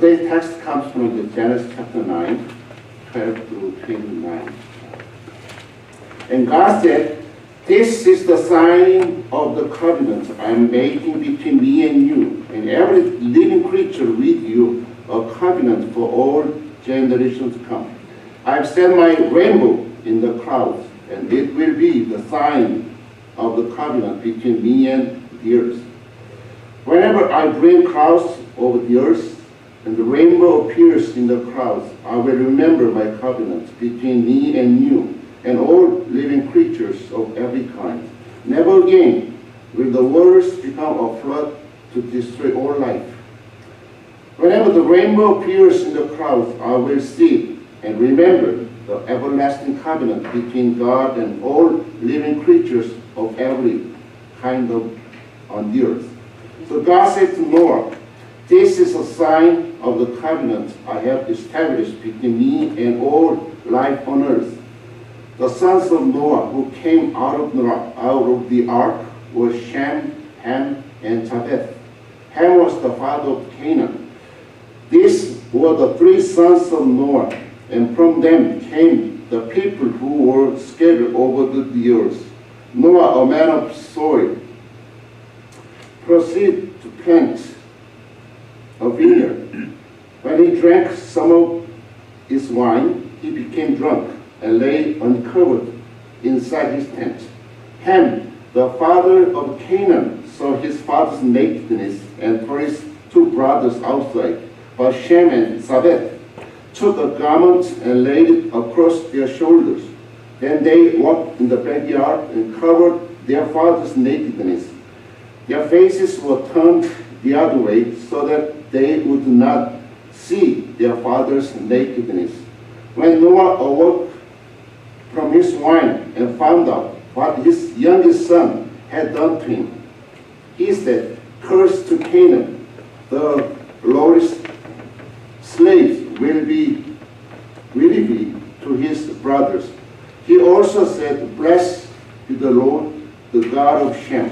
Today's text comes from the Genesis chapter 9, 12 through 29. And God said, "This is the sign of the covenant I am making between me and you, and every living creature with you, a covenant for all generations to come. I have set my rainbow in the clouds, and it will be the sign of the covenant between me and the earth. Whenever I bring clouds over the earth, and the rainbow appears in the clouds, I will remember my covenant between me and you, and all living creatures of every kind. Never again will the waters become a flood to destroy all life. Whenever the rainbow appears in the clouds, I will see and remember the everlasting covenant between God and all living creatures of every kind on the earth." So God said to Noah, "This is a sign of the covenant I have established between me and all life on earth." The sons of Noah who came out of the ark were Shem, Ham, and Japheth. Ham was the father of Canaan. These were the three sons of Noah, and from them came the people who were scattered over the earth. Noah, a man of soil, proceeded to plant a vineyard. When he drank some of his wine, he became drunk and lay uncovered inside his tent. Ham, the father of Canaan, saw his father's nakedness and tore his two brothers outside. But Shem and Japheth took a garment and laid it across their shoulders. Then they walked in the backyard and covered their father's nakedness. Their faces were turned the other way so that they would not see their father's nakedness. When Noah awoke from his wine and found out what his youngest son had done to him, he said, "Curse to Canaan, the Lord's slaves will be to his brothers." He also said, "Blessed be the Lord, the God of Shem.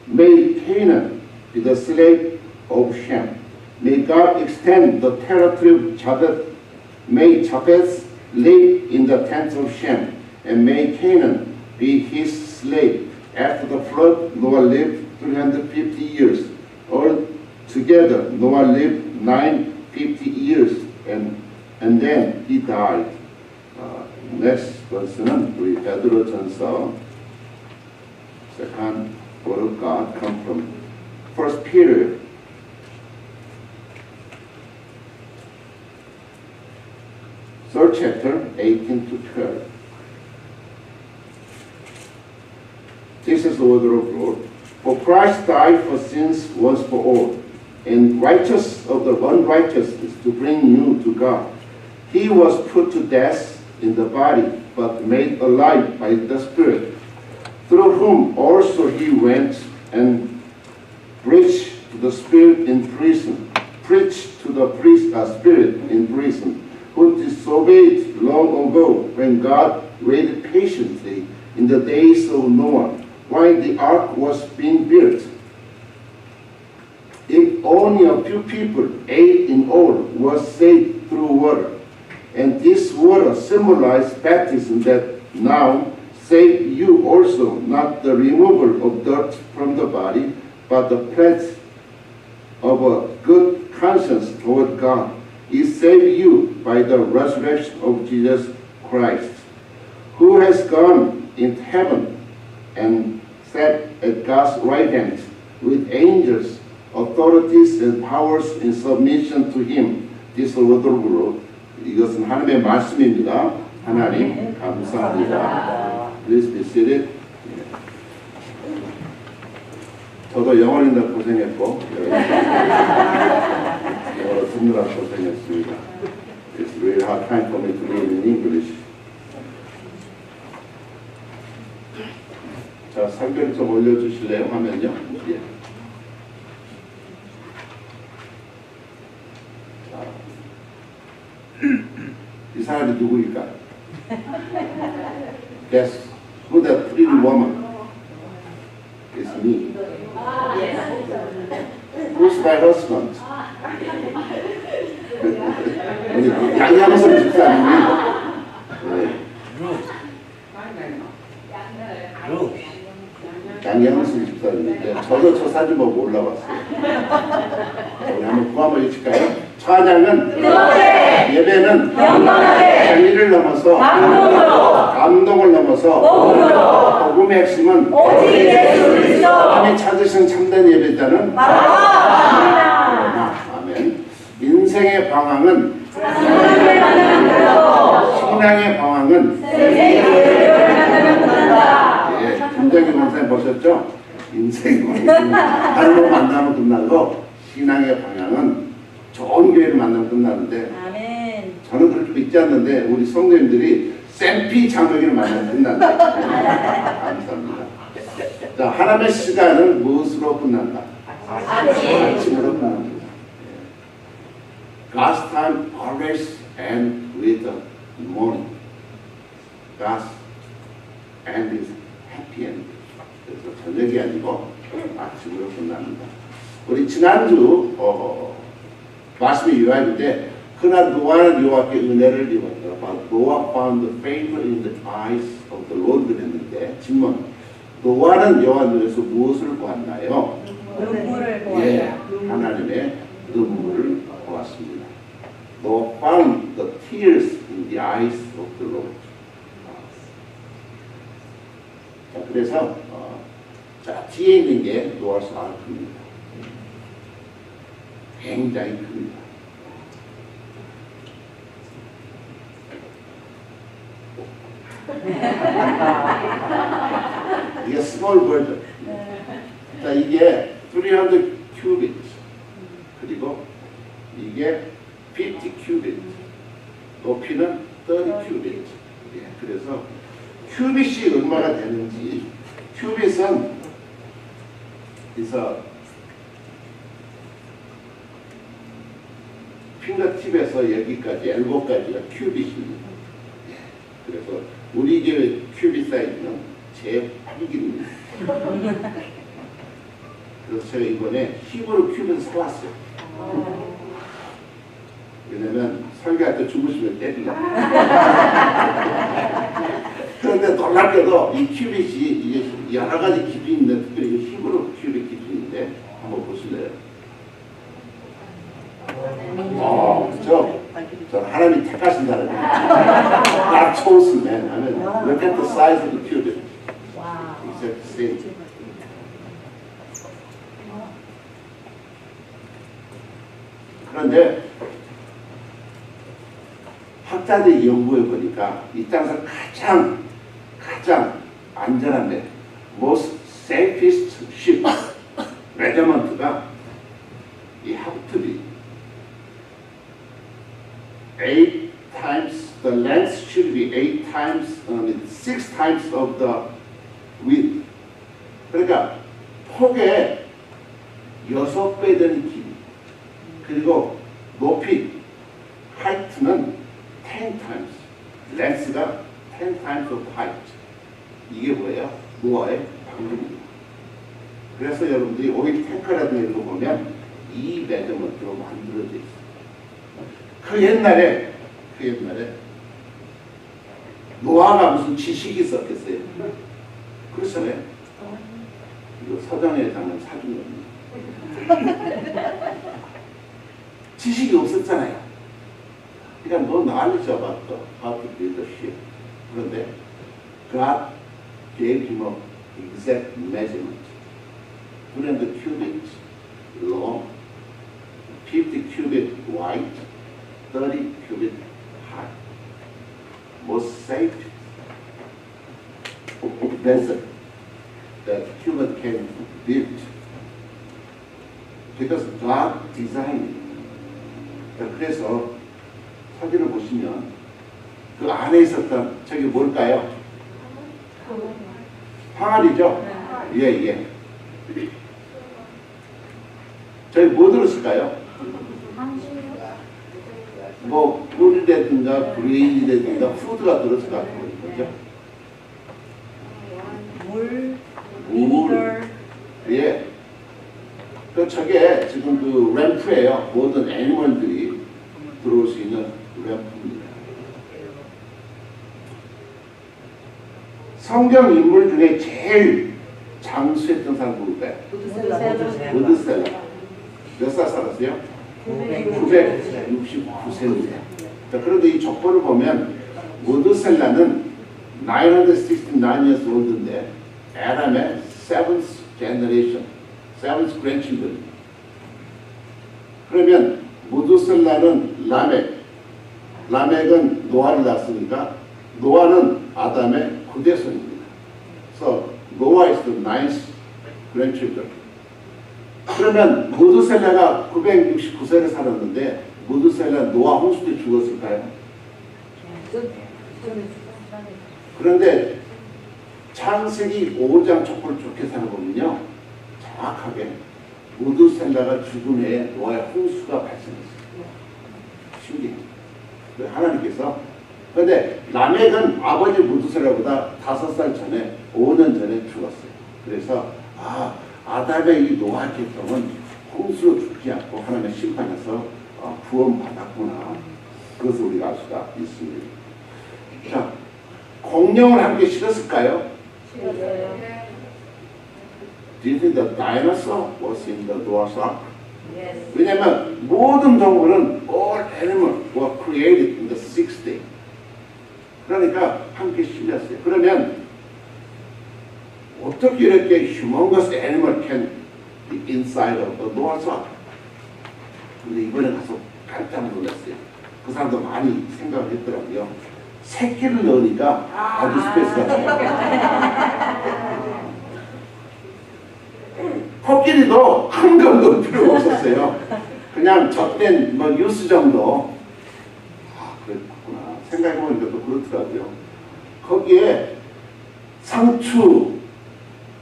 May Canaan be the slave of Shem. May God extend the territory of Japheth. May Japheth live in the tents of Shem, and may Canaan be his slave." After the flood, Noah lived 350 years. Altogether, Noah lived 950 years, and then he died. Next verse는 우리 베드로전서 second word of God come from 1 Peter third chapter 18 to 12. This is the word of the Lord. "For Christ died for sins once for all, and righteous of the unrighteousness to bring you to God. He was put to death in the body, but made alive by the Spirit, through whom also he went and preached to the spirit in prison, spirit in prison, who disobeyed long ago when God waited patiently in the days of Noah, while the ark was being built. If only a few people, 8 in all, were saved through water. And this water symbolized baptism that now save you also, not the removal of dirt from the body, but the pledge of a good conscience toward God. He saved you by the resurrection of Jesus Christ, who has gone into heaven and sat at God's right hand with angels, authorities, and powers in submission to him. This word of the Lord. 이것은 하나님의 말씀입니다. 하나님 감사합니다. Please be seated. 저도 영어를 읽느라 고생했고 영어로 듣느라 고생했습니다. It's really hard time for me to read in English. 자, 상별 좀 올려주실래요? 화면요? 예. 이 사람이 누구일까? Guess who that pretty woman? It's me. Who's my husband? 우리 양양선 집사님이 양양선 집사님인데 저도 저 사진 보고 올라왔어요. 우리 한번 구호 한번 외칠까요? 찬양은 예배는 행위를 넘어서 감동을 넘어서 복음의 핵심은 하나님이 찾으신 참된 예배자는 아멘. 인생의 방황은 신앙의 방황은 김정희 목사님 보셨죠? 인생의 하나님을 만나면 끝나고 신앙의 방향은 좋은 교회를 만나면 끝나는데 아멘. 저는 그렇게 믿지 않는데 우리 성도님들이 샘피 장로교를 만나면 끝난다. 감사합니다. 자, 하나님의 시간은 무엇으로 끝난다? 아침으로 끝납니다. God's time always ends with the morning. God's end is happy end. 그래서 저녁이 아니고 아침으로 끝납니다. 우리 지난주 말씀이 요한인데 그날 노아는 여호와께 은혜를 입었다. 노아 found favor in the eyes of the Lord 그랬는데 질문. 노아는 여호와 눈에서 무엇을 보았나요? 눈물을 예, 보았다. 하나님의 눈물을 보았습니다. Noah found the tears in the eyes of the Lord. 자, 그래서 자, 뒤에 있는 게 노아스 아크입니다. 굉장히 큽니다. 이게 스몰 버전. 자, 이게 300 큐빗. 그리고 이게 50 큐빗. 높이는 30 큐빗. 예, 그래서 큐빗이 얼마나 되는지. 큐빗은 그래서 핑거팁에서 여기까지 엘보까지가 큐빗입니다. 예, 그래서 우리 교회 큐빗 사이즈는 제 8길입니다. 그래서 제가 이번에 히브리 큐빗을 사왔어요. 왜냐면 설교할 때 주무시면 때리려고. 그런데 놀랍게도 이 큐빗이 이게 여러 가지 깊이 있는데 특별히 히브리 큐빗 깊이인데 한번 보실래요? 그렇죠? 저 하나님이 택하신 사람이에요. God chose man. I mean, look at the size of the cubit. Exact same. 그런데 학자들이 연구해 보니까 이 땅에서 가장 안전한 배, most safest ship 메저먼트가 이 하프트비 8 times the length should be 8 times, 6 times of the width. 그러니까 폭의 6배 되는 길이. 그리고 높이 height는 10 times, length가 10 times of height. 이게 뭐예요? 노아의 방법입니다. 그래서 여러분들이 오일 탱커라든가 이런 거 보면 이 메저먼트로 만들어져 있어요. 그 옛날에 노아가 무슨 지식이 있었겠어요? 그렇잖아요. 이거 서장에 장면 사준 겁니다. 지식이 없었잖아요. 그러니까 너 knowledge about how to build a ship. 그런데 God gave him an exact measurement. 200 cubits long, 50 cubits wide, 30 cubits high. Most safe vessel that human can build. Because God designed it. 그래서 사진을 보시면 그 안에 있었던 저기 뭘까요? 항아리죠? 예. 저기 뭐 들었을까요? 뭐 꿀이라든가 그레인이라든가 푸드가 들었을 것 같은 거죠. 물, 예. 그 저게 지금 그 램프예요. 모든 애니멀들이 들어올 수 있는 램프입니다. 성경 인물 중에 제일 장수했던 사람 누굴까요? 무드셀라. 몇 살 살았어요? 969세입니다. 그런데 이 족보를 보면 무드셀라는 969 years old인데 아담의 7th generation, 7th grandchildren. 그러면 무드셀라는 라멕은 노아를 낳았으니까 노아는 아담의 후대손입니다. So Noah is the 9th grandchildren. 그러면 무드셀라가 969세를 살았는데 무드셀라 노아 홍수 때 죽었을까요? 그런데 창세기 5장 족보를 쭉 계산해 보면요, 정확하게 무드셀라가 죽은 해에 노아의 홍수가 발생했어요. 신기해요. 하나님께서. 그런데 라멕은 아버지 무드셀라보다 5살 전에, 5년 전에 죽었어요. 그래서 아담의 이 노아 계통은 홍수로 죽지 않고 하나님의 심판에서 구원받았구나. 그것을 우리가 알 수가 있습니다. 자, 공룡을 함께 실었을까요? 실었어요. Do you think the dinosaur was in the Noah's Ark? Yes. 왜냐하면 모든 동물은 all animals were created in the sixth day. 그러니까 함께 실렸어요. 그러면 어떻게 이렇게 humongous animal can be inside of the Noah's Ark? 근데 이번에 가서 깜짝 놀랐어요. 그 사람도 많이 생각을 했더라고요. 새끼를 넣으니까 아주 스페이스가 작아요. 코끼리도 한 걸 넣을 필요가 없었어요. 그냥 젖된 유스 정도. 그랬구나. 생각해보니까 또 그렇더라고요. 거기에 상추,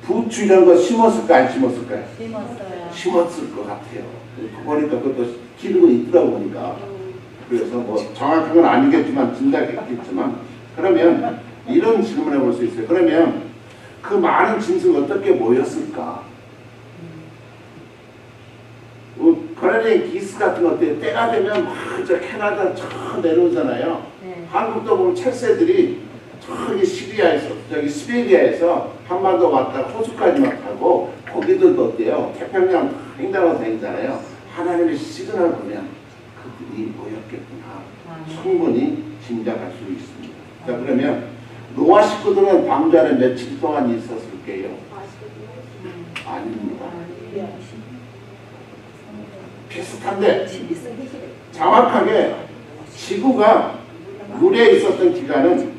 부추 이런 거 심었을까 안 심었을까요? 심었어요. 심었을 것 같아요. 보니까 그것도 기르고 있더라고 보니까. 그래서 뭐 정확한 건 아니겠지만 짐작했겠지만, 그러면 이런 질문을 해볼 수 있어요. 그러면 그 많은 짐승이 어떻게 모였을까? 가나니의 기스 같은 것들 때가 되면 막 저 캐나다 저 내려오잖아요. 네. 한국도 보면 첼세들이 저기 시리아에서, 저기 시베리아에서 한반도 왔다가 호주까지만 타고, 거기들도 어때요? 태평양 횡단하고 다니잖아요. 하나님의 시그널을 보면 그들이 모였겠구나. 충분히 짐작할 수 있습니다. 자, 그러면 노아 식구들은 방주 안에 며칠 동안 있었을게요? 아닙니다. 비슷한데 정확하게 지구가 물에 있었던 기간은,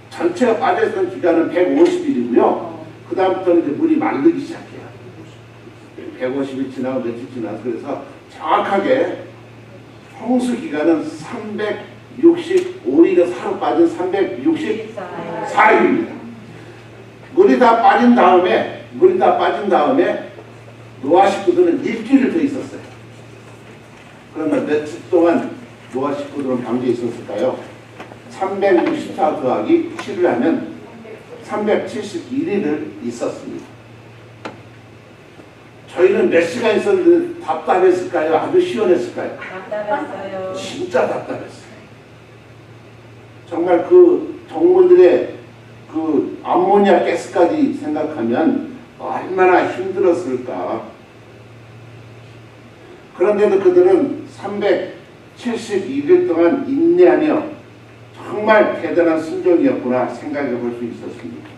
전체가 빠져있던 기간은 150일이고요. 그 다음부터는 이제 물이 마르기 시작해요. 150일 지나고 며칠 지나서. 그래서 정확하게 홍수 기간은 365일에 사로 빠진 364일입니다. 물이 다 빠진 다음에 노아 식구들은 일주일을 더 있었어요. 그러면 며칠 동안 노아 식구들은 방주에 있었을까요? 364 더하기 7을 하면 371일을 있었습니다. 저희는 몇 시간 있었는데 답답했을까요? 아주 시원했을까요? 답답했어요. 진짜 답답했어요. 정말 그 동물들의 그 암모니아 가스까지 생각하면 얼마나 힘들었을까. 그런데도 그들은 371일 동안 인내하며 정말 대단한 순종이었구나 생각해 볼 수 있었습니다.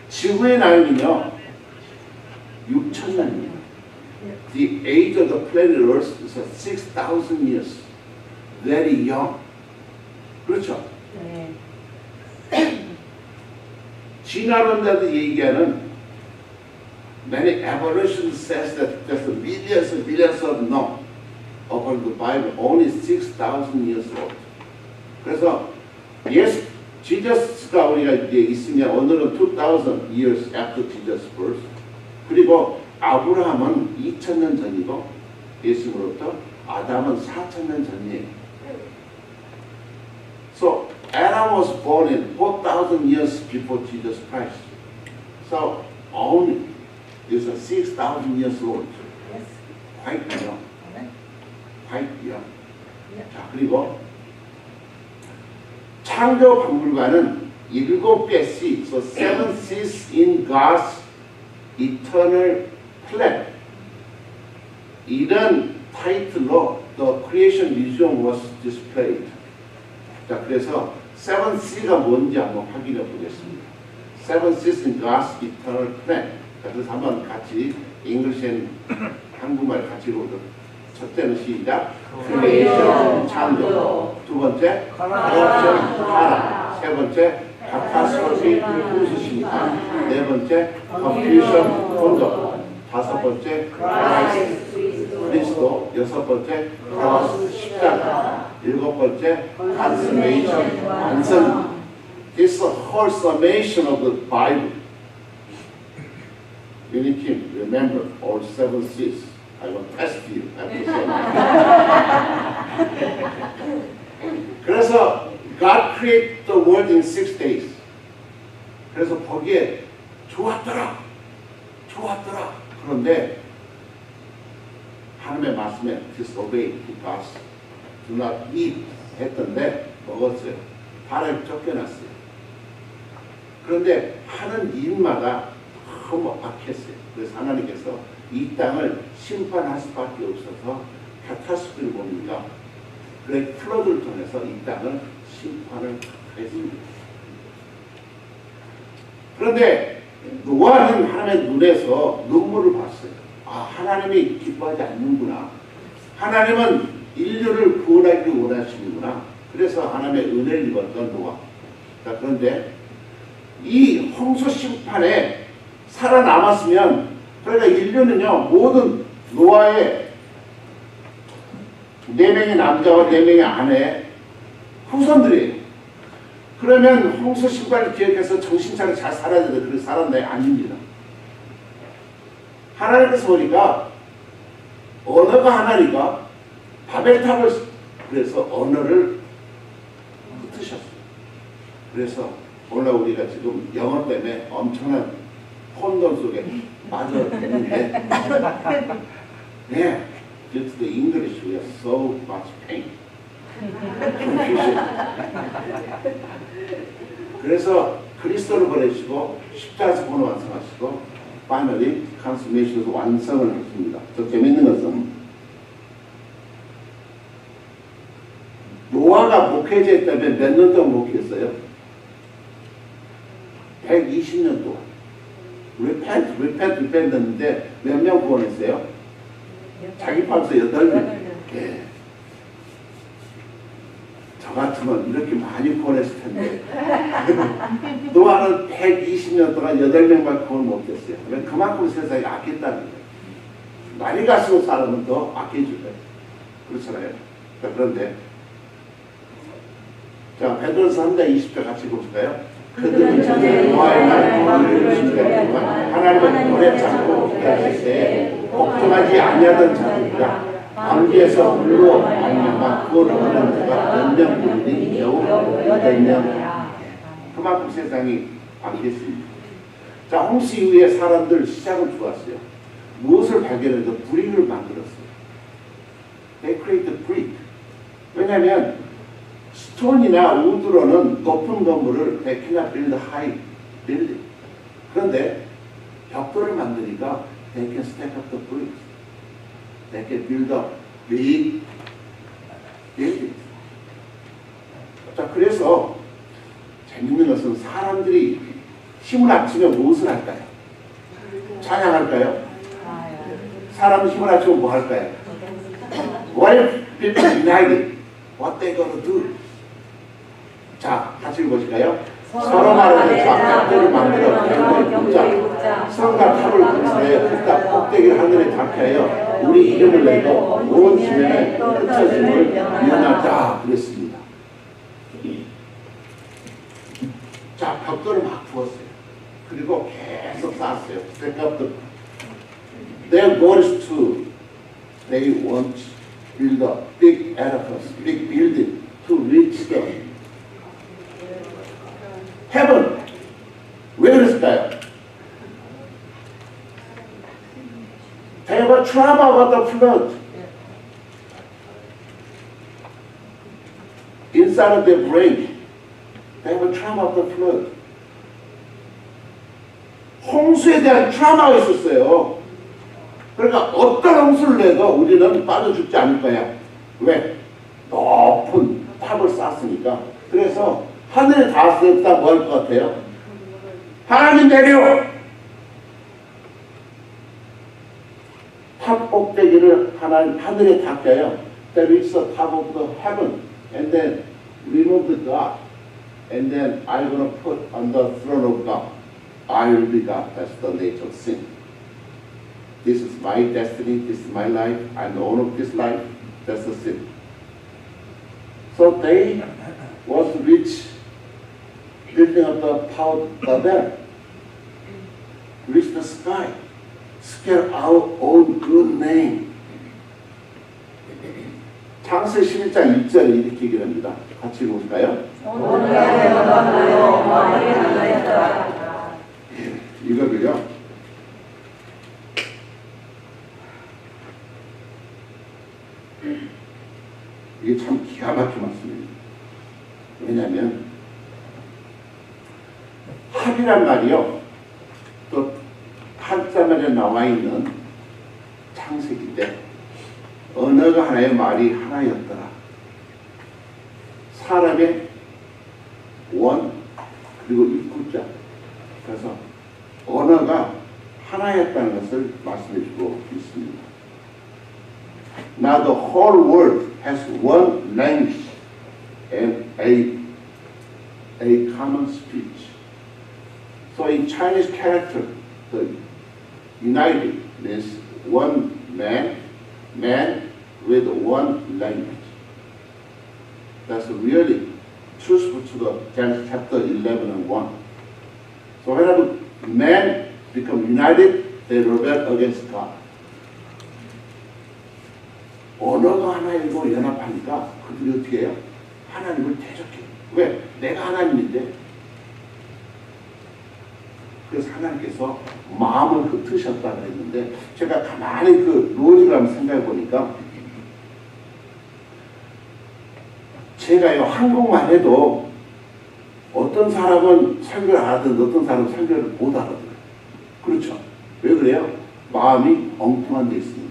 지구의 나이는요 6,000년입니다. The age of the planet Earth is 6,000 years. Very young. 그렇죠? 네. 진화론자들이 얘기하는 many evolution says that just millions and billions of no. According to the Bible, only 6,000 years old. 그래서 예수, 지저스가 우리가 이제 있으면 오늘은 2,000 years after Jesus' birth. 그리고 아브라함은 2,000년 전이고 예수로부터 아담은 4,000년 전이에요. So Adam was born in 4,000 years before Jesus Christ. So only is 6,000 years old. Yes. Quite young. Quite young. 자, 그리고 창조박물관은 7개 씨, so 7 C's in God's eternal plan. 이런 타이틀로 The Creation Museum was displayed. 자, 그래서 7 C가 뭔지 한번 확인해 보겠습니다. 7 C's in God's eternal plan. 자, 그래서 한번 같이 English and 한국말 같이 읽어보죠. 첫째는 시작. Creation, 창조. 두 번째, Corruption, 타락. 세 번째, Catastrophe, 후수심판. 네 번째, Confusion, 혼돈. 다섯 번째, Christ, 그리스도. 여섯 번째, Cross, 십자가. 일곱 번째, Consummation, 완성. This is a whole summation of the Bible. You need to remember all 7 C's. I will test you after 7. 그래서 God created the world in 6 days. 그래서 보기에 좋았더라. 그런데 하나님의 말씀에 disobey because do not eat 했던데 먹었어요. 발을 쫓겨났어요. 그런데 하는 일마다 너무 악했어요. 그래서 하나님께서 이 땅을 심판할 수밖에 없어서 카타스트를 봅니다. 그래 플러드를 통해서 이 땅을 심판을 했습니다. 그런데 노아는 하나님의 눈에서 눈물을 봤어요. 아, 하나님이 기뻐하지 않는구나. 하나님은 인류를 구원하기를 원하시는구나. 그래서 하나님의 은혜를 입었던 노아. 자, 그런데 이 홍수 심판에 살아남았으면, 그러니까 인류는요, 모든 노아의 4명의 남자와 4명의 아내 후손들이에요. 그러면 홍수 심판을 기억해서 정신차려 잘 살아야 되는데 그렇게 살았나요? 아닙니다. 하나님께서 보니까 언어가 하나니까 바벨탑을, 그래서 언어를 흩으셨어요. 그래서 오늘 우리가 지금 영어 때문에 엄청난 혼돈 속에 빠져 있는데, 네, due to the English, we have so much pain, confusion. 그래서 그리스도를 보내시고 십자가에서 본을 완성하시고 finally consummation에서 완성을 했습니다. 더 재밌는 것은 노아가 목회자였다면 몇 년 동안 목회했어요? 120년 동안. repent 했는데 몇 명 구원했어요? 자기 파서 8명. 예. 저 같으면 이렇게 많이 구원했을 텐데 노아는 120년 동안 8명만 구원 못했어요. 그만큼 세상이 악했다는 거예요. 많이 갈수록 사람은 더 악해질 거예요. 그렇잖아요. 그런데 자, 베드로서 3장 20절 같이 볼까요? 그들은 전에 노아의 날 구원을 준비하지만 하나님은 오래 참고 하실 때에 걱정하지 아니하던 자들이라 광기에서 물로 말미암아 구원을 얻는 자가 몇 명뿐이니 겨우 8명. 그만큼 세상이 악했습니다. 자, 홍수 이후에 사람들 시작은 좋았어요. 무엇을 발견해서 브릭을 만들었어요. They created brick. 왜냐하면 스톤이나 우드로는 높은 건물을 they cannot build high building. 그런데 벽돌을 만드니까 they can stack up the bricks. They can build up big buildings. 자, 그래서 재밌는 것은 사람들이 힘을 합치면 무엇을 할까요? 찬양할까요? 사람 힘을 합치면 뭐 할까요? What if people united? What they gonna do? 자, 같이 읽어보실까요? 서로 말하는 좌표를 만들어 별을 꽂자 성과 탑을 건설하여 그 탑 꼭대기를 하늘에 닿게 하여 우리 이름을 내고 온 지면에 흩어짐을 미연하자 그랬습니다. 자, 벽돌을 막 부었어요. 그리고 계속 쌓았어요. Their goal is to, they want to build a big edifice, big building to reach the heaven. 왜 그랬을까요? They have a trauma about the flood. inside of their brain. They have a trauma of the flood. 홍수에 대한 트라우마가 있었어요. 그러니까 어떤 홍수를 내도 우리는 빠져 죽지 않을 거야. 왜? 높은 탑을 쌓았으니까. 그래서 하늘에 닿았을 때 뭐 할 것 같아요? 하나님 내려! 탑 꼭대기를 하늘에 닿게요. There is a top of the heaven, and then remove the God, and then I'm going to put on the throne of God. I will be God. That's the nature of sin. This is my destiny. This is my life. I'm the owner of this life. That's the sin. So they was rich, building up the power Babel, reach the sky, scare our own good name. 창세기 11장 1절에 이렇게 얘기를 합니다. 같이 읽어볼까요? 이거를요. 이게 참 기가 막힌 말씀입니다. 왜냐하면 합이란 말이요. 또 한자말에 나와 있는 창세기 때 언어가 하나의 말이 하나였더라. 사람의 원 그리고 입구자. 그래서 언어가 하나였다는 것을 말씀해주고 있습니다. Now the whole world has one language and a common speech. So in Chinese character, the united means one man with one language. That's really truthful to the Genesis chapter 11 and 1. So whenever men become united, they rebel against God. 언어가 하나이고 연합하니까 그들이 어떻게 해요? 하나님을 대적해요. 왜? 내가 하나님인데. 그래서 하나님께서 마음을 흩으셨다고 했는데 제가 가만히 그 로직을 한번 생각해 보니까 제가요 한국만 해도 어떤 사람은 설교를 알아듣는데 어떤 사람은 설교를 못 알아들어요. 그렇죠? 왜 그래요? 마음이 엉뚱한 데 있습니다.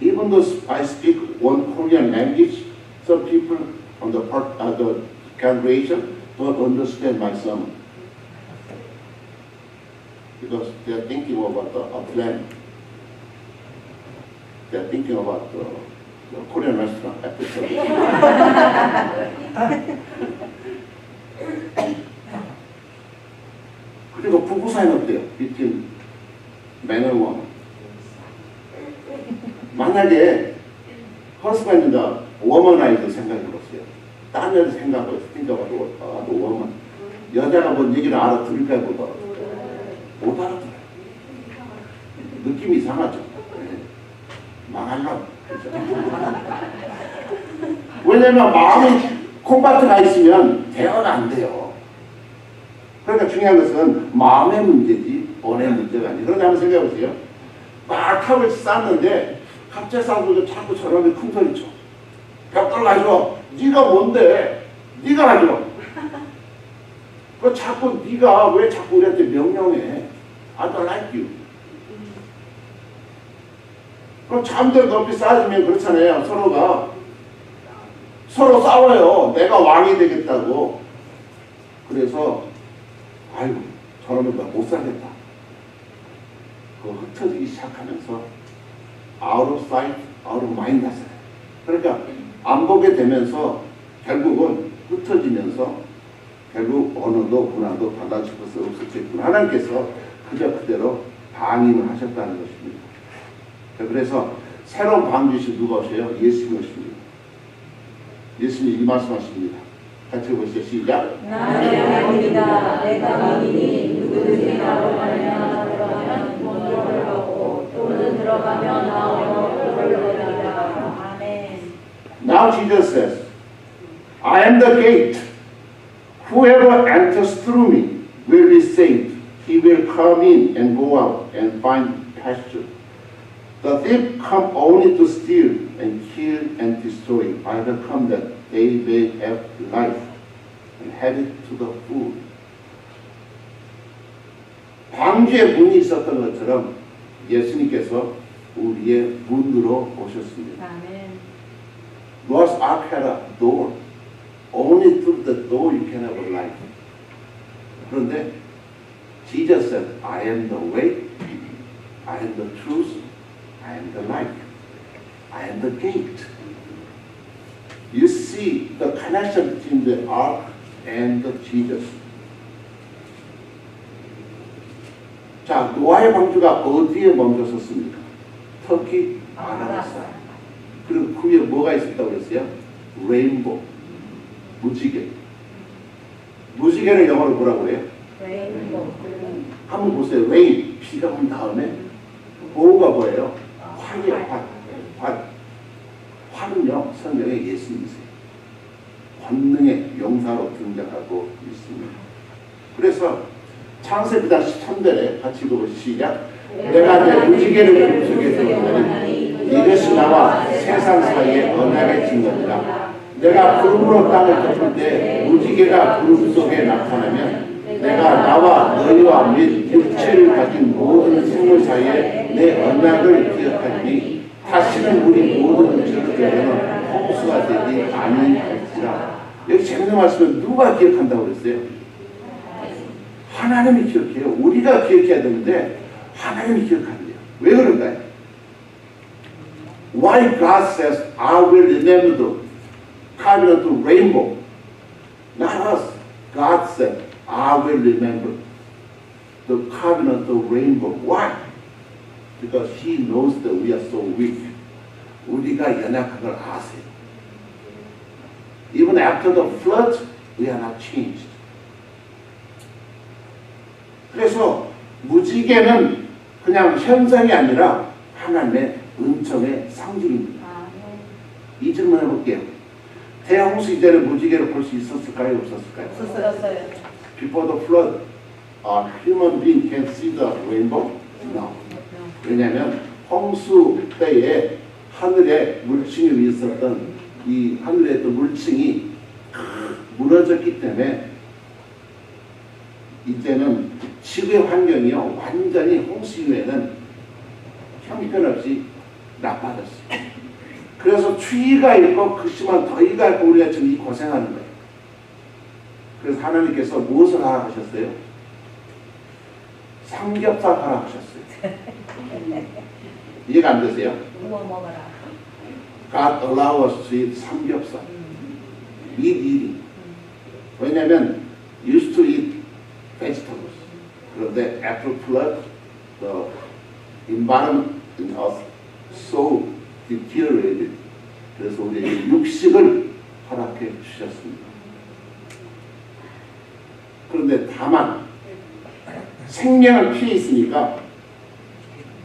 Even though I speak one Korean language, some people on the congregation don't understand my sermon because they are thinking about a plan. They are thinking about the Korean restaurant after service. 그리고 부부 사이는 어때요? Between man and woman. 만약에 husband이나 womanizer 생각해 보세요. 딴 여자 생각을 생각하고 woman. 여자가 뭔 얘기를 알아들을까요? 못 알아들어요. 느낌이 이상하죠. 망하려고. 왜냐면 마음이 콩밭에 있으면 대화가 안 돼요. 그러니까 중요한 것은 마음의 문제지 언어의 문제가 아니에요. 그런데 한번 생각해 보세요. 막 탑을 쌓는데 갑자기 쌓고 자꾸 저런데 큰 소리 쳐. 벽돌 가지고 네가 뭔데? 네가 가지고. 그 자꾸 네가 왜 자꾸 우리한테 명령해? I don't like you. 그럼 잠들 높이 쌓아주면 그렇잖아요. 서로 싸워요. 내가 왕이 되겠다고. 그래서 아이고 저러면 나 못 살겠다. 그거 흩어지기 시작하면서 out of sight, out of mind 하세요. 그러니까 안 보게 되면서 결국은 흩어지면서 결국 언어도 문화도 달라질 것을 없었겠구나. 하나님께서 그저 그대로 방임을 하셨다는 것입니다. 그래서 새로운 방주신 누가 오세요? 예수님이 오십니다. 예수님이 이 말씀하십니다. 같이 보시죠. 시작. 나의 영혼이다. 내가 믿으니 누구든지 나로 말미암아 들어가면 본토를 얻고 또는 들어가면 나오며 표를 얻으리라. 아멘. Now Jesus says, I am the gate. Whoever enters through me will be saved. He will come in and go out and find pasture. The thief come only to steal and kill and destroy. I have come that they may have life and have it to the full. 방주에 문이 있었던 것처럼 예수님께서 우리의 문으로 오셨습니다. 아멘. Noah's Ark had a door. Only through the door you can have a life. 그런데 Jesus said, I am the way, I am the truth, I am the life, I am the gate. You see the connection between the ark and the Jesus. 자, 노아의 방주가 어디에 멈춰섰습니까? 터키 아라바스타. 그리고 그 위에 뭐가 있었다고 그랬어요? 레인보, 무지개. 무지개를 영어로 뭐라고 해요? 레인보우. 한번 보세요. 레인, 비가 온 다음에 보우가 뭐예요? 활이에요. 활. 활은요, 성경에 예수님이세요. 권능의 용사로 등장하고 있습니다. 그래서 창세기 13절에 같이 읽어보시죠. 시작. 내가 내 무지개를 꿈속에서 보니 이것이 나와 세상 사이에 언약의 증거니라. 내가 구름으로 땅을 덮을 때 무지개가 구름 속에 나타나면 내가 나와 너희와 및 육체를 가진 모든 생물 사이에 내 언약을 기억하니 다시는 우리 모든 저들에게는 홍수가 되지 아니할지라. 여기 재밌는 말씀은 누가 기억한다고 그랬어요? 하나님이 기억해요. 우리가 기억해야 되는데 하나님이 기억한대요. 왜 그런가요? Why God says, I will remember the covenant of rainbow? Not us. God said, I will remember the covenant of rainbow. Why? Because He knows that we are so weak. 우리가 연약한 걸 아세요. Even after the flood, we are not changed. 그래서 무지개는 그냥 현상이 아니라 하나님의 은총의 상징입니다. 이 질문 해볼게요. 대홍수 이전에 무지개를 볼 수 있었을까요? 없었을까요? 없었어요. Before the flood, a human being can see the rainbow? No. 왜냐하면 홍수 때에 하늘에 물층이 있었던 이 하늘에 있던 물층이 무너졌기 때문에 이제는 지구의 환경이요 완전히 홍수 이후에는 형편없이 나빠졌어요. 그래서 추위가 있고 극심한 더위가 있고 우리가 지금 이 고생하는 거예요. 그래서 하나님께서 무엇을 허락하셨어요? 삼겹살 허락하셨어요. 이해가 안 되세요? 구워 먹어라. God allow us to eat 삼겹살. Meat eating. 왜냐하면 used to eat vegetables. 그런데 after flood, the environment in us so deteriorated. 그래서 우리에게 육식을 허락해 주셨습니다. 그런데 다만 생명은 피에 있으니까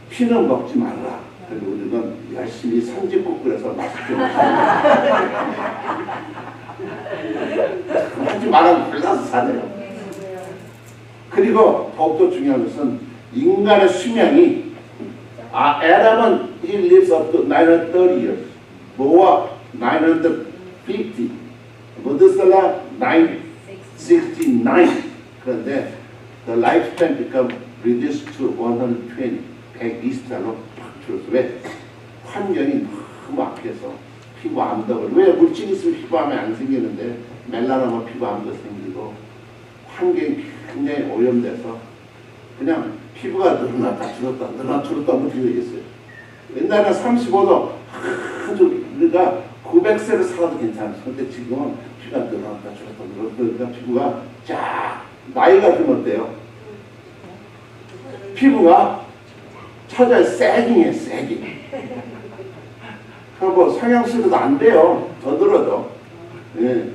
피는 먹지 말라. 그래서 우리는 열심히 선지국 끓여서 맛있게 먹습니다. 하지 말라고 골라서 사네요. 그리고 더욱더 중요한 것은 인간의 수명이 아담은 he lives up to 930 years. 노아 950. 메두살라 969. 그런데 the lifespan become reduced to 120. 120살로 팍 줄었어. 왜? 환경이 너무 악해서 피부암도 왜 물질 있으면 피부암이 안 생기는데 멜라노마 피부암도 생기고 환경이 굉장히 오염돼서 그냥 피부가 늘어났다 줄었다 늘어났다 줄었다 어떻게 되겠어요? 옛날에는 35도 아주 우리가 900세를 살아도 괜찮았어. 근데 지금은 피가 늘어났다 줄었다 늘어났다 그러니까 피부가 쫙 나이가 들면 어때요? 피부가 처져요. 세깅이에요. 세깅. 뭐 성형수술도 안 돼요. 더 들어도. 예.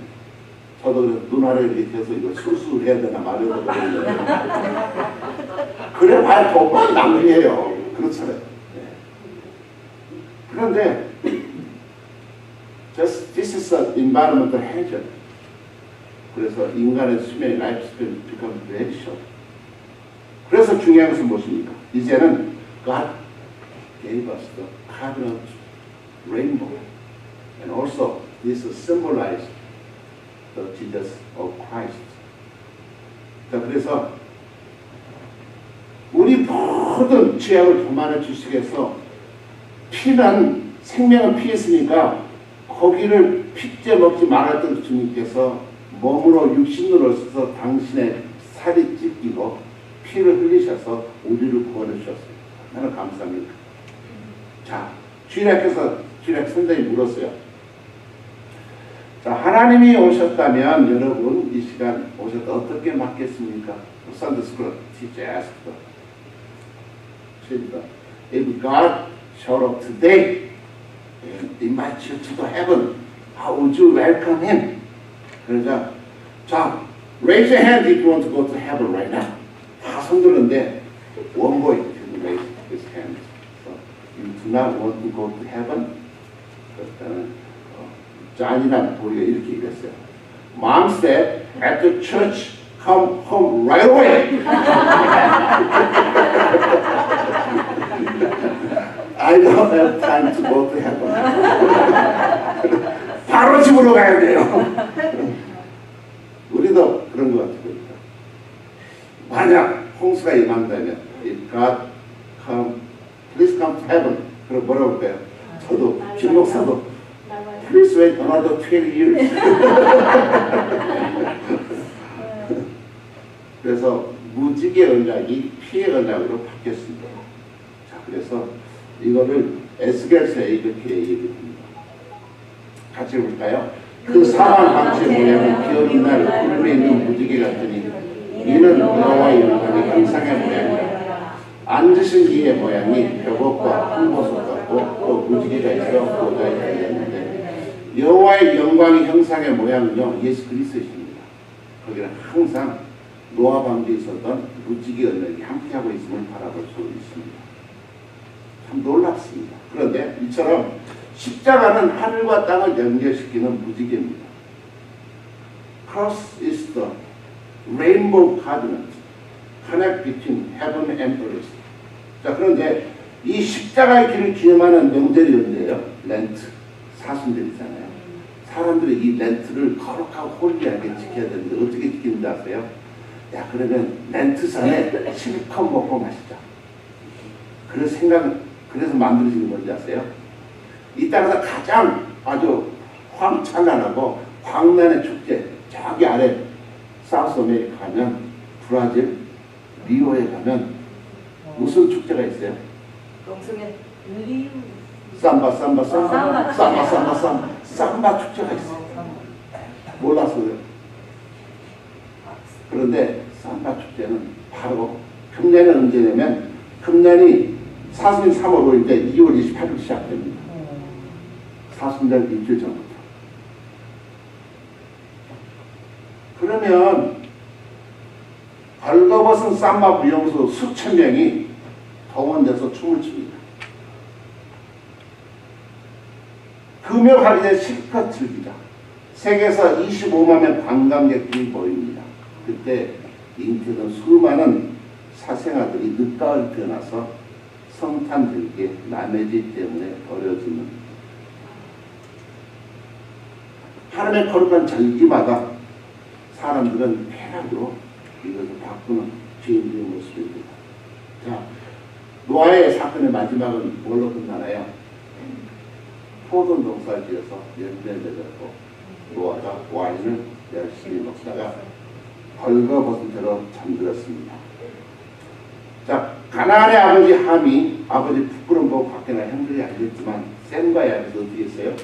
저도 눈알을 이렇게 해서 이거 수술해야 되나 말해야 되나 그래 봐야 더 빨리 낭비해요. 그렇잖아요. 예. 그런데 this is an environmental hazard. 그래서 인간의 수명의 라이프 스팬이 become very short. 그래서 중요한 것은 무엇입니까? 이제는 God gave us the covenant rainbow. And also, this symbolizes the Jesus of Christ. 자, 그래서 우리 모든 죄악을 도만해 주시기 위해서 피는 생명을 피했으니까 거기를 핏째 먹지 말았던 주님께서 몸으로 육신으로 써서 당신의 살이 찢기고 피를 흘리셔서 우리를 구원해 주셨습니다. 나는 감사합니다. 자, 주일학교에서 선생님이 물었어요. 자, 하나님이 오셨다면 여러분 이 시간 오셨다 어떻게 맞겠습니까? Sunday school teacher asked children, if God showed up today and invite you to the heaven, how would you welcome him? 그러자, 자, raise your hand if you want to go to heaven right now. 다 손들었는데 one boy didn't raise his hand. So you do not want to go to heaven? 그렇다면 잔인한 보이가 이렇게 얘기했어요. Mom said, at the church, come home right away. I don't have time to go to heaven. 바로 집으로 가야 돼요. 우리도 그런 것 같아요. 만약 홍수가 임한다면, if God come, please come to heaven. 그럼 뭐라고 할까요? 저도 김 목사도 Please wait another 20 years. 그래서 무지개 언약이 피의 언약으로 바뀌었습니다. 자, 그래서 이거를 에스겔서에 이렇게 얘기합니다. 같이 볼까요? 그 사망 방치의 모양은 비 오는 날 불에 있는 무지개 같으니 이는 여호와의 영광의 형상의 모양이다. 앉으신 이의 모양이 벽옥과 흙보석 같고 또 무지개가 있어 보좌에 달려있는데 여호와의 영광의 형상의 모양은요 예수 그리스도이십니다. 거기는 항상 노아 방주에 있었던 무지개 언약이 함께하고 있음을 바라볼 수 있습니다. 참 놀랍습니다. 그런데 이처럼 십자가는 하늘과 땅을 연결시키는 무지개입니다. Cross is the rainbow covenant connect between heaven and earth. 자, 그런데 이 십자가의 길을 기념하는 명절이 언제예요? 렌트, 사순절이잖아요. 사람들이 이 렌트를 거룩하고 홀리하게 지켜야 되는데 어떻게 지키는지 아세요? 야, 그러면 렌트산에 실컷 먹고 마시자. 그래서 만들어진 건지 아세요? 이 땅에서 가장 아주 황찬란하고 광란의 축제, 저기 아래 사우스 아메리카 가면 브라질, 리오에 가면 무슨 축제가 있어요? 삼바 축제가 있어요. 몰랐어요. 그런데 삼바 축제는 바로 금년은 언제냐면 금년이 사순 3월 5일째 2월 28일 시작됩니다. 사순절 일주일 전부터. 그러면 벌거벗은 삼바 무용수 수천 명이 동원돼서 춤을 춥니다. 금요일에 실컷 즐기자. 세계에서 25만 명 관광객들이 모입니다. 그때 잉태된 수많은 사생아들이 늦가을 태어나서 성탄 들기에 남의 집 때문에 버려지는 하나님의 거룩한 절기마다 사람들은 쾌락으로 이것을 바꾸는 주인들의 모습입니다. 자, 노아의 사건의 마지막은 뭘로 끝나나요? 포도 농사를 지어서 열매를 맺었고 노아가 와인을 열심히 먹다가 벌거벗은 채로 잠들었습니다. 자, 가나안의 아버지 함이 아버지 부끄러움 보고 밖에 나 형들이 알겠지만 셈과 야벳이 어떻게 했어요?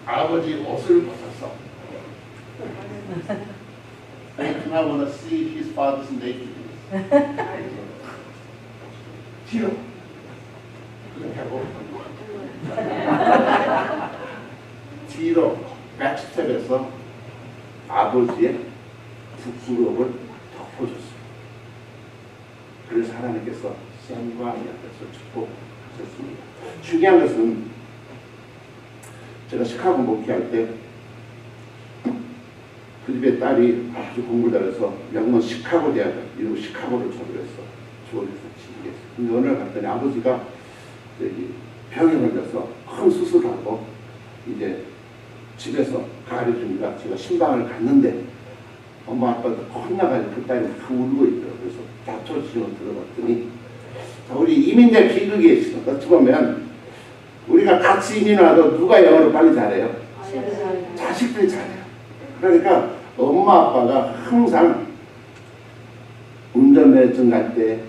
아버지 옷을 벗었어. They do not want to see his father's nakedness. 뒤로 그렇게 하고 뒤로 백스텝에서 아버지의 부끄러움을 덮어줬어요. 그래서 하나님께서 셈과 야벳을 축복하셨습니다. 중요한 것은 제가 시카고 목회할 때 그 집에 딸이 아주 공부를 잘해서 명문 시카고 대학을 이러고 시카고를 졸업했어. 졸업해서 지기했어. 근데 어느 날 갔더니 아버지가 여기 병에 걸려서 큰 수술하고 이제 집에서 가르쳐주니까 제가 신방을 갔는데 엄마 아빠도 혼나가지고 그 딸이 다 울고 있더라고요. 그래서 자초지종을 들어봤더니 우리 이민자 비극이 어떻게 보면 우리가 같이 이민 와도 누가 영어를 빨리 잘해요? 자식들이 잘해요. 그러니까 엄마 아빠가 항상 운전면허증 갈 때,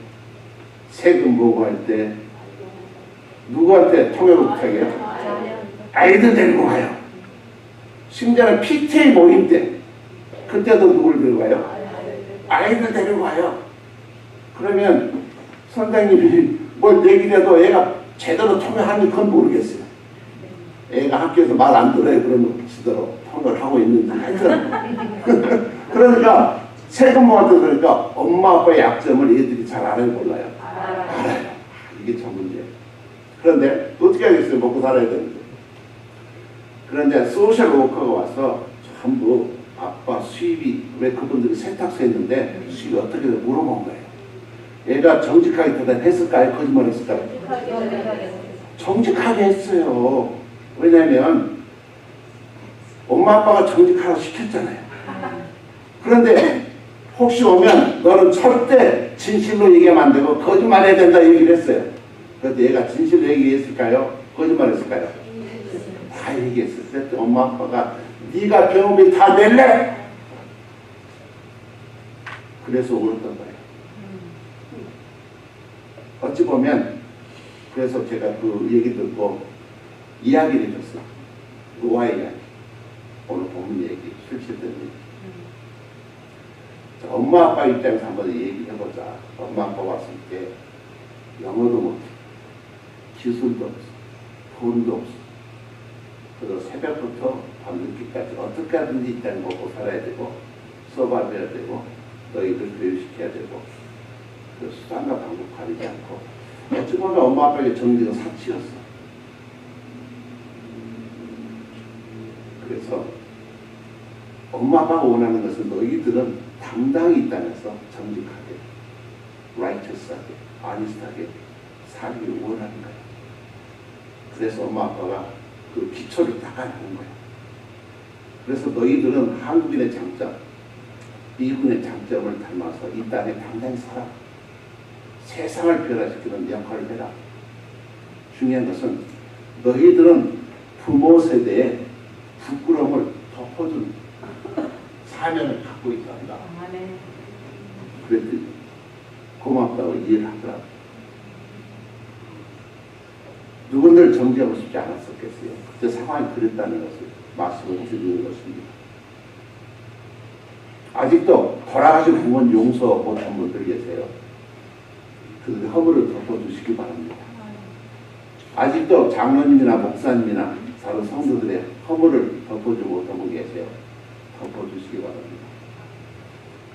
세금 보고할 때 누구한테 통역을 부탁해요? 아이들 데리고 가요. 심지어는 PTA 모임 때 그때도 누굴 데리고 가요? 아이들 데리고 가요. 그러면 선생님이 뭘 얘기해도 애가 제대로 통역하는지 그건 모르겠어요. 애가 학교에서 말 안 들어요. 그러면 지대로 통역을 하고 있는지 하여튼 그러니까 세금 모아도 그러니까 엄마 아빠의 약점을 애들이 잘 알아요, 몰라요? 알아요. 이게 참 문제예요. 그런데 어떻게 하겠어요? 먹고 살아야 되는데. 그런데 소셜 워커가 와서 전부 아빠 수입이 왜 그분들이 세탁소 했는데 수입이 어떻게 물어본 거예요. 얘가 정직하게 대답했을까요? 거짓말 했을까요? 정직하게 했어요. 왜냐면 엄마 아빠가 정직하라고 시켰잖아요. 그런데 혹시 오면 너는 절대 진실로 얘기하면 안 되고 거짓말해야 된다 얘기를 했어요. 그런데 얘가 진실로 얘기했을까요? 거짓말 했을까요? 다 얘기했어요. 그랬더니 엄마 아빠가 네가 병원비 다 낼래? 그래서 울었던 거예요. 어찌 보면 그래서 제가 그 얘기 듣고 이야기를 해줬어요. 노아의 이야기. 오늘 본문 얘기, 실시된 얘기. 자, 엄마 아빠 입장에서 한번 얘기해보자. 엄마 아빠 왔을 때 영어도 못해. 기술도 없어. 돈도 없어. 그래서 새벽부터 밤늦게까지 어떻게 하든지 일단 먹고 살아야 되고 써봐줘야 되고 너희들 교육시켜야 되고 그 수단과 방법 가리지 않고 어찌 보면 엄마 아빠에게 정직은 사치였어. 그래서 엄마 아빠가 원하는 것은 너희들은 당당히 이 땅에서 정직하게, righteous하게, honest하게 살기 원하는 거야. 그래서 엄마 아빠가 그 기초를 닦아내는 거야. 그래서 너희들은 한국인의 장점, 미국의 장점을 닮아서 이 땅에 당당히 살아. 세상을 변화시키는 역할을 해라. 중요한 것은 너희들은 부모 세대에 부끄러움을 덮어준 사명을 갖고 있다 한다. 그랬더니 고맙다고 이해를 하더라. 누군들 정지하고 싶지 않았었겠어요. 그때 상황이 그랬다는 것을 말씀을 드리는 것입니다. 아직도 돌아가신 부모님 용서 못한 분들 계세요. 그 허물을 덮어주시기 바랍니다. 아직도 장로님이나 목사님이나 다른 성도들의 허물을 덮어주지 못한 분 계세요. 덮어주시기 바랍니다.